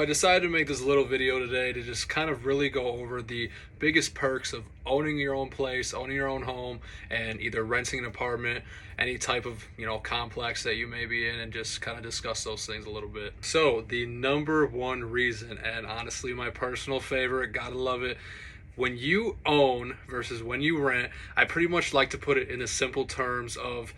I decided to make this little video today to just kind of really go over the biggest perks of owning your own place, owning your own home, and either renting an apartment, any type of, complex that you may be in, and just kind of discuss those things a little bit. So the number one reason, and honestly my personal favorite, gotta love it, when you own versus when you rent, I pretty much like to put it in the simple terms of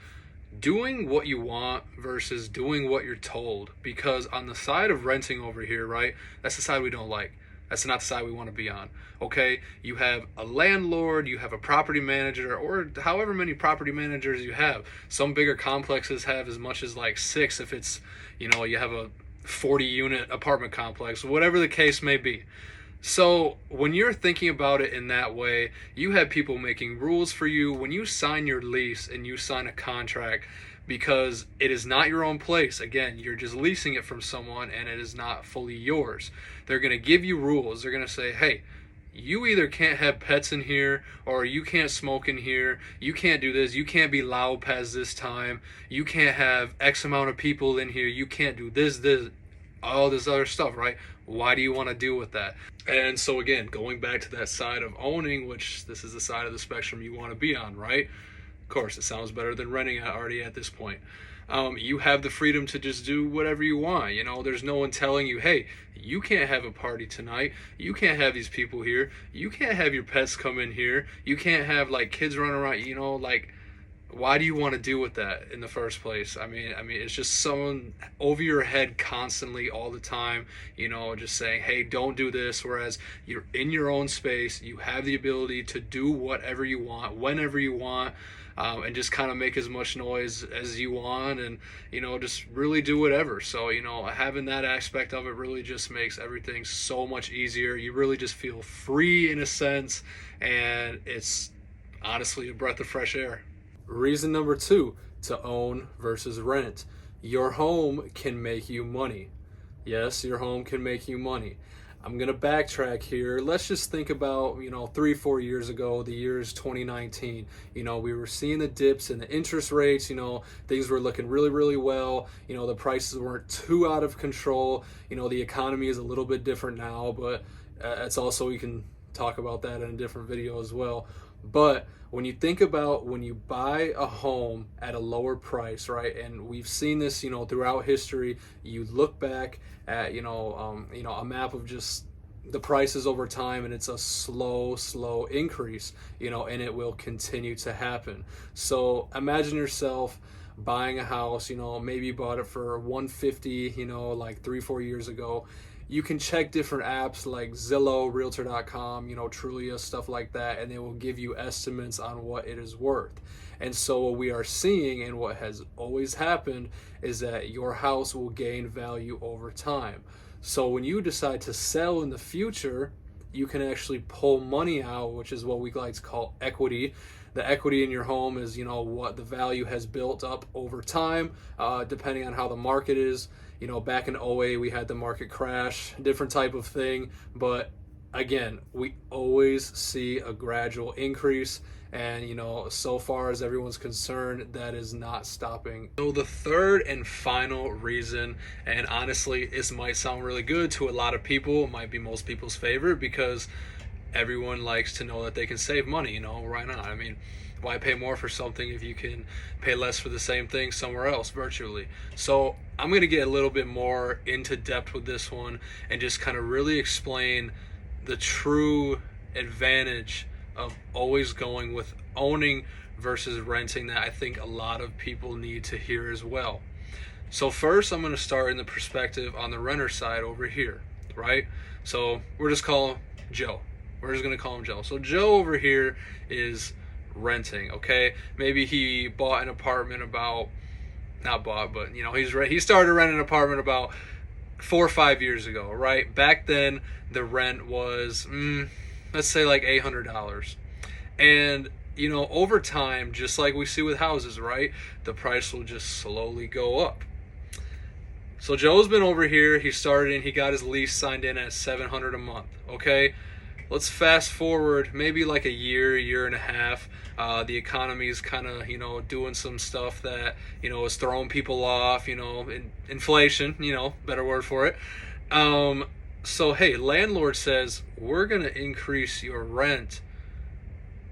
doing what you want versus doing what you're told. Because on the side of renting over here, right, that's the side we don't like. That's not the side we want to be on. Okay, you have a landlord, you have a property manager, or however many property managers you have. Some bigger complexes have as much as like 6 if it's, you have a 40 unit apartment complex, whatever the case may be. So when you're thinking about it in that way, you have people making rules for you when you sign your lease and you sign a contract, because it is not your own place. Again, you're just leasing it from someone and it is not fully yours. They're going to give you rules. They're going to say, hey, you either can't have pets in here, or you can't smoke in here, you can't do this, you can't be loud past this time, you can't have X amount of people in here, you can't do this, all this other stuff, right? Why do you want to deal with that? And so again, going back to that side of owning, which this is the side of the spectrum you want to be on, right? Of course, it sounds better than renting already at this point. You have the freedom to just do whatever you want. There's no one telling you, hey, you can't have a party tonight. You can't have these people here. You can't have your pets come in here. You can't have like kids running around, why do you want to deal with that in the first place? I mean, it's just someone over your head constantly all the time, just saying, hey, don't do this. Whereas you're in your own space, you have the ability to do whatever you want, whenever you want, and just kind of make as much noise as you want, and, just really do whatever. So, having that aspect of it really just makes everything so much easier. You really just feel free in a sense, and it's honestly a breath of fresh air. Reason number 2 to own versus rent. Your home can make you money. Yes, your home can make you money. I'm going to backtrack here. Let's just think about, 3-4 years ago, the year is 2019. We were seeing the dips in the interest rates, things were looking really, really well. The prices weren't too out of control. The economy is a little bit different now, but it's also, we can talk about that in a different video as well. But when you think about when you buy a home at a lower price, right? And we've seen this, throughout history. You look back at, a map of just the prices over time, and it's a slow increase, and it will continue to happen. So imagine yourself buying a house, maybe you bought it for $150, like 3-4 years ago. You can check different apps like Zillow, Realtor.com, Trulia, stuff like that, and they will give you estimates on what it is worth. And so what we are seeing, and what has always happened, is that your house will gain value over time. So when you decide to sell in the future, you can actually pull money out, which is what we like to call equity. The equity in your home is, what the value has built up over time, depending on how the market is. Back in 2008, we had the market crash, different type of thing. But again, we always see a gradual increase. And, so far as everyone's concerned, that is not stopping. So the third and final reason, and honestly, this might sound really good to a lot of people, it might be most people's favorite, because everyone likes to know that they can save money, why not? I mean, why pay more for something if you can pay less for the same thing somewhere else virtually? So I'm going to get a little bit more into depth with this one and just kind of really explain the true advantage of always going with owning versus renting that I think a lot of people need to hear as well. So first, I'm going to start in the perspective on the renter side over here, right? So we're just calling Joe. We're just going to call him Joe. So Joe over here is renting, okay? Maybe he bought an apartment he started renting an apartment about 4 or 5 years ago, right? Back then, the rent was, let's say like $800. And, over time, just like we see with houses, right? The price will just slowly go up. So Joe's been over here, he got his lease signed in at $700 a month, okay? Let's fast forward maybe like a year and a half. The economy's kind of, doing some stuff that, is throwing people off, inflation, better word for it. Um, so hey, landlord says we're gonna increase your rent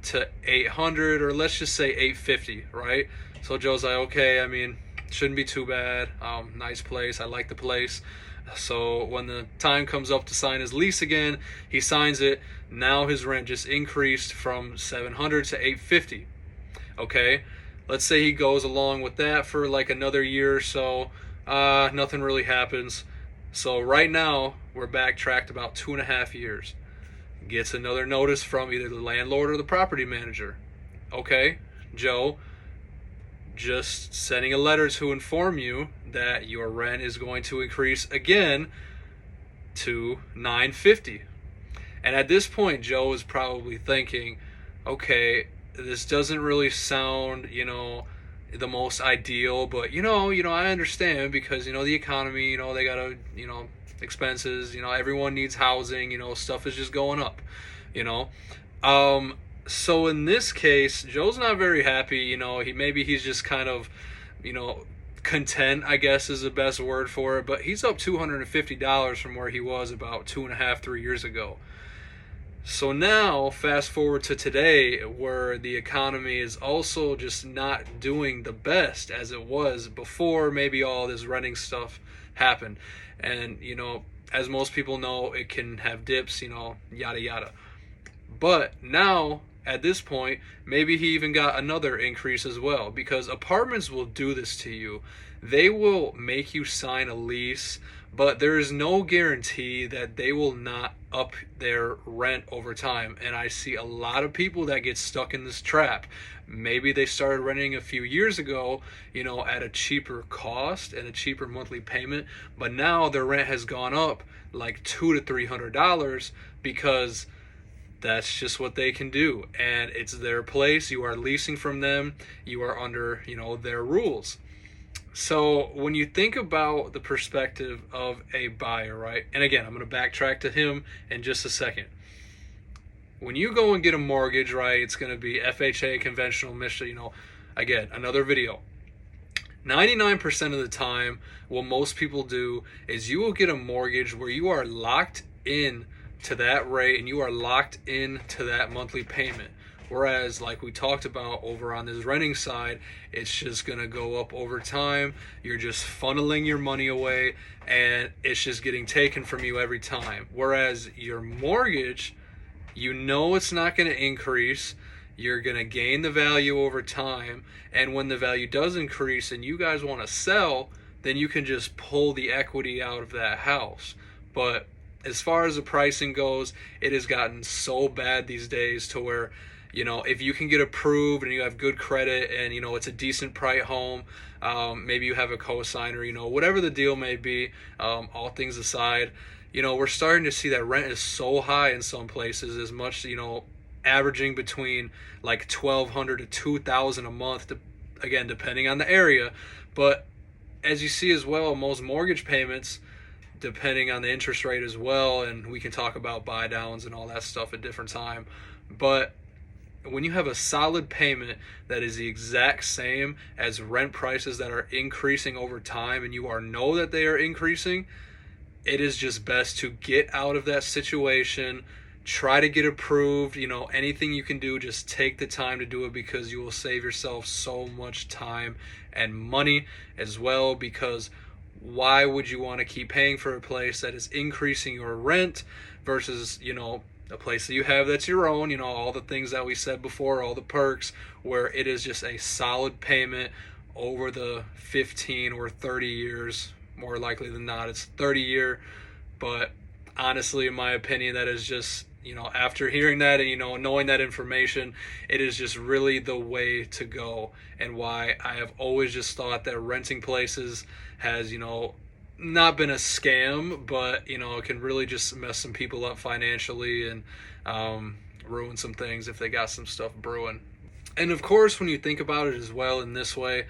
to 800, or let's just say 850, right? So Joe's like, okay, I mean, shouldn't be too bad. Nice place. I like the place. So when the time comes up to sign his lease again, he signs it. Now his rent just increased from 700 to 850. Okay, let's say he goes along with that for like another year or so. Nothing really happens. So right now we're backtracked about 2.5 years. Gets another notice from either the landlord or the property manager. Okay, Joe, just sending a letter to inform you that your rent is going to increase again to 950. And at this point, Joe is probably thinking, okay, this doesn't really sound, the most ideal, but I understand because the economy, they gotta, expenses, everyone needs housing, stuff is just going up, you know. So in this case, Joe's not very happy, he's just kind of, content, I guess is the best word for it, but he's up $250 from where he was about 2.5, 3 years ago. So now, fast forward to today, where the economy is also just not doing the best as it was before maybe all this renting stuff happened. And, as most people know, it can have dips, yada yada. But now, at this point, maybe he even got another increase as well, because apartments will do this to you. They will make you sign a lease, but there is no guarantee that they will not up their rent over time. And I see a lot of people that get stuck in this trap. Maybe they started renting a few years ago, at a cheaper cost and a cheaper monthly payment, but now their rent has gone up like $200 to $300 because that's just what they can do, and it's their place. You are leasing from them. You are under, their rules. So when you think about the perspective of a buyer, right? And again, I'm going to backtrack to him in just a second. When you go and get a mortgage, right, it's going to be FHA, conventional, MSHA, again, another video. 99% of the time, what most people do is you will get a mortgage where you are locked in to that rate and you are locked in to that monthly payment. Whereas, like we talked about over on this renting side, it's just going to go up over time. You're just funneling your money away and it's just getting taken from you every time. Whereas your mortgage, it's not going to increase. You're going to gain the value over time. And when the value does increase and you guys want to sell, then you can just pull the equity out of that house. But as far as the pricing goes, it has gotten so bad these days to where, if you can get approved and you have good credit and, it's a decent price home, maybe you have a cosigner, whatever the deal may be, all things aside, we're starting to see that rent is so high in some places, as much, averaging between like $1,200 to $2,000 a month, again, depending on the area. But as you see as well, most mortgage payments, depending on the interest rate as well, and we can talk about buy downs and all that stuff at different time. But when you have a solid payment that is the exact same as rent prices that are increasing over time, and you know that they are increasing, it is just best to get out of that situation. Try to get approved. Anything you can do, just take the time to do it, because you will save yourself so much time and money as well. Because why would you want to keep paying for a place that is increasing your rent versus, a place that you have that's your own, all the things that we said before, all the perks, where it is just a solid payment over the 15 or 30 years. More likely than not, it's 30-year. But honestly, in my opinion, that is just, after hearing that and, knowing that information, it is just really the way to go, and why I have always just thought that renting places has, not been a scam, but, it can really just mess some people up financially and ruin some things if they got some stuff brewing. And of course, when you think about it as well in this way,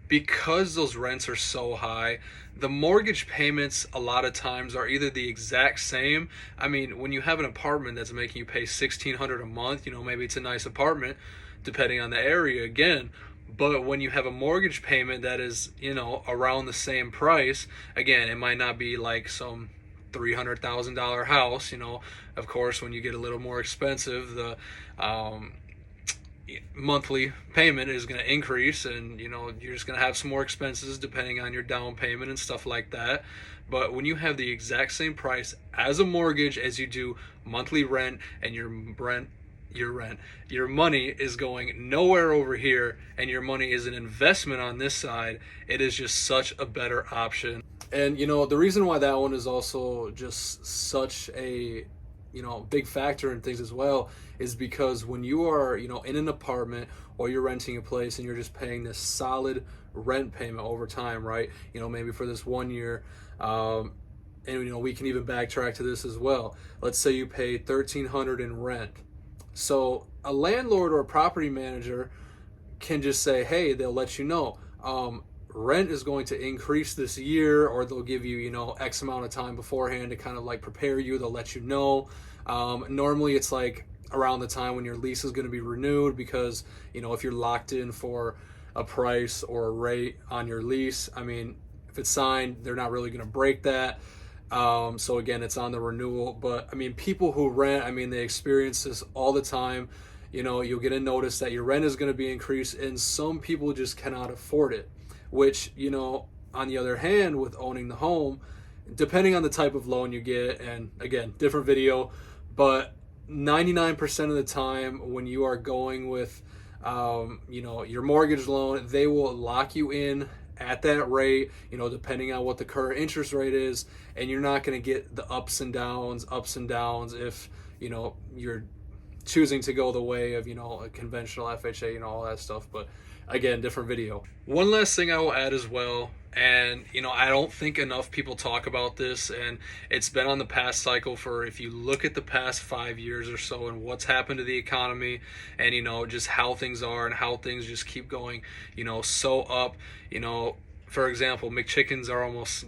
because those rents are so high, the mortgage payments a lot of times are either the exact same. I mean, when you have an apartment that's making you pay $1,600 a month, maybe it's a nice apartment, depending on the area again. But when you have a mortgage payment that is, around the same price, again, it might not be like some $300,000 house, of course, when you get a little more expensive, the monthly payment is going to increase, and you're just going to have some more expenses depending on your down payment and stuff like that. But when you have the exact same price as a mortgage as you do monthly rent, and your money is going nowhere over here, and your money is an investment on this side, it is just such a better option. And the reason why that one is also just such a big factor in things as well is because when you are in an apartment, or you're renting a place and you're just paying this solid rent payment over time, right? Maybe for this 1 year, and we can even backtrack to this as well. Let's say you pay $1,300 in rent. So a landlord or a property manager can just say, hey, they'll let you know, rent is going to increase this year, or they'll give you, X amount of time beforehand to kind of like prepare you. They'll let you know. Normally it's like around the time when your lease is going to be renewed, because, if you're locked in for a price or a rate on your lease, I mean, if it's signed, they're not really going to break that. So again, it's on the renewal. But I mean, people who rent, I mean, they experience this all the time. You'll get a notice that your rent is going to be increased, and some people just cannot afford it. Which, on the other hand, with owning the home, depending on the type of loan you get, and again, different video, but 99% of the time when you are going with, your mortgage loan, they will lock you in at that rate, depending on what the current interest rate is, and you're not going to get the ups and downs if, you're choosing to go the way of, a conventional FHA, all that stuff. But again, different video. One last thing I will add as well, and I don't think enough people talk about this, and it's been on the past cycle for, if you look at the past 5 years or so and what's happened to the economy, and just how things are and how things just keep going so up. For example, McChickens are almost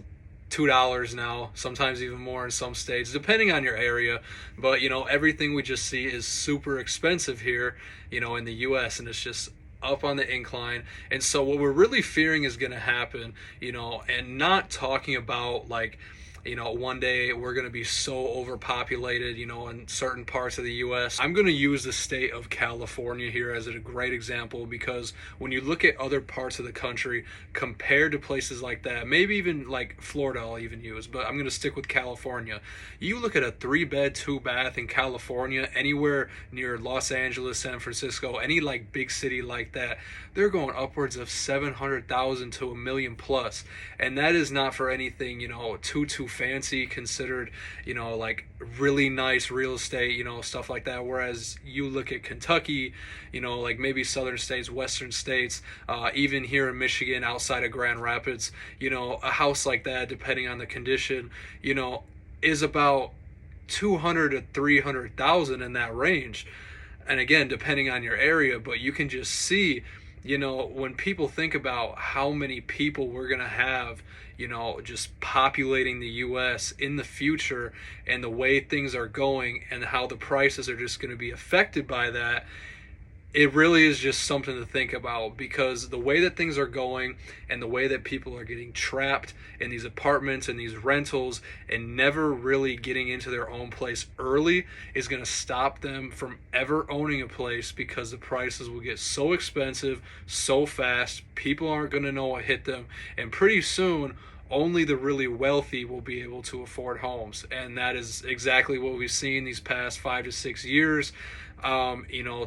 $2 now, sometimes even more in some states, depending on your area. But everything we just see is super expensive here in the US, and it's just up on the incline. And so what we're really fearing is going to happen, and not talking about like, one day we're going to be so overpopulated, in certain parts of the US. I'm going to use the state of California here as a great example, because when you look at other parts of the country compared to places like that, maybe even like Florida I'll even use, but I'm going to stick with California. You look at a 3-bed, 2-bath in California, anywhere near Los Angeles, San Francisco, any like big city like that, they're going upwards of $700,000 to $1 million plus. And that is not for anything, too fancy considered, like really nice real estate, stuff like that. Whereas you look at Kentucky, like maybe southern states, western states, even here in Michigan, outside of Grand Rapids, a house like that, depending on the condition, is about 200 to 300,000 in that range. And again, depending on your area, but you can just see, when people think about how many people we're going to have, just populating the US in the future, and the way things are going and how the prices are just going to be affected by that, it really is just something to think about. Because the way that things are going and the way that people are getting trapped in these apartments and these rentals and never really getting into their own place early is going to stop them from ever owning a place, because the prices will get so expensive so fast. People aren't going to know what hit them, and pretty soon only the really wealthy will be able to afford homes. And that is exactly what we've seen these past 5 to 6 years.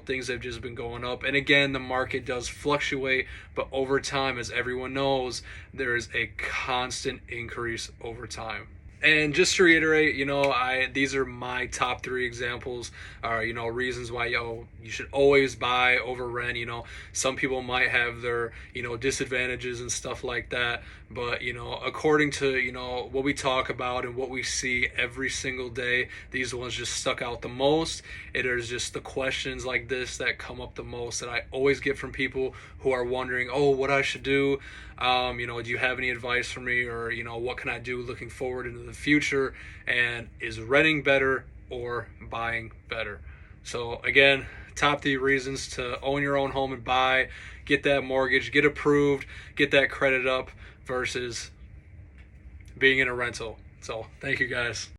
Things have just been going up. And again, the market does fluctuate, but over time, as everyone knows, there is a constant increase over time. And just to reiterate, these are my top 3 examples, reasons why you should always buy over rent. Some people might have their, disadvantages and stuff like that. But, according to, what we talk about and what we see every single day, these ones just stuck out the most. It is just the questions like this that come up the most that I always get from people who are wondering, what I should do. Do you have any advice for me, or, what can I do looking forward into the future? And is renting better or buying better? So again, top 3 reasons to own your own home and buy, get that mortgage, get approved, get that credit up, versus being in a rental. So thank you guys.